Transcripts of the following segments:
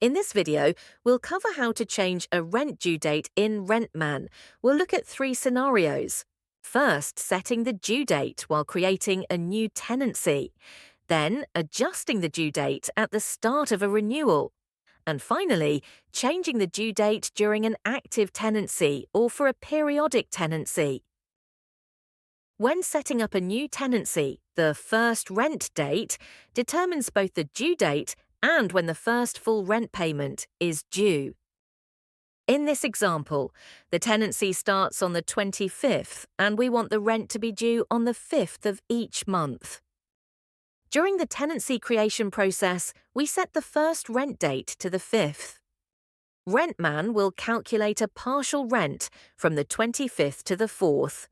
In this video, we'll cover how to change a rent due date in RentMan. We'll look at 3 scenarios. First, setting the due date while creating a new tenancy. Then, adjusting the due date at the start of a renewal. And finally, changing the due date during an active tenancy or for a periodic tenancy. When setting up a new tenancy, the first rent date determines both the due date and when the first full rent payment is due. In this example, the tenancy starts on the 25th and we want the rent to be due on the 5th of each month. During the tenancy creation process, we set the first rent date to the 5th. RentMan will calculate a partial rent from the 25th to the 4th.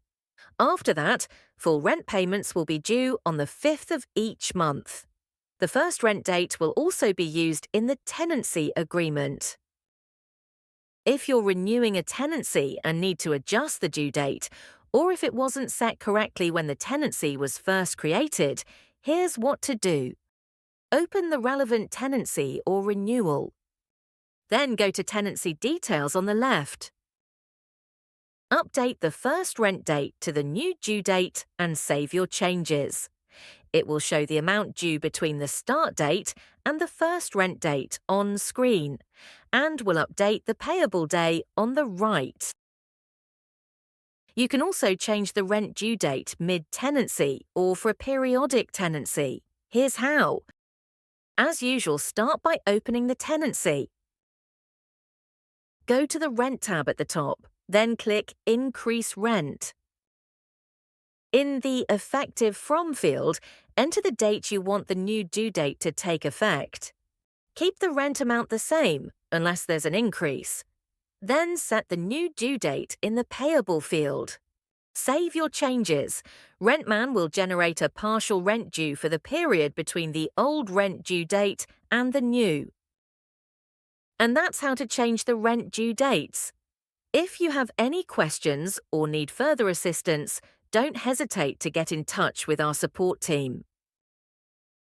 After that, full rent payments will be due on the 5th of each month. The first rent date will also be used in the tenancy agreement. If you're renewing a tenancy and need to adjust the due date, or if it wasn't set correctly when the tenancy was first created, here's what to do. Open the relevant tenancy or renewal. Then go to Tenancy Details on the left. Update the first rent date to the new due date and save your changes. It will show the amount due between the start date and the first rent date on screen, and will update the payable day on the right. You can also change the rent due date mid-tenancy or for a periodic tenancy. Here's how. As usual, start by opening the tenancy. Go to the Rent tab at the top, then click Increase Rent. In the Effective From field, enter the date you want the new due date to take effect. Keep the rent amount the same, unless there's an increase. Then set the new due date in the Payable field. Save your changes. RentMan will generate a partial rent due for the period between the old rent due date and the new. And that's how to change the rent due dates. If you have any questions or need further assistance, don't hesitate to get in touch with our support team.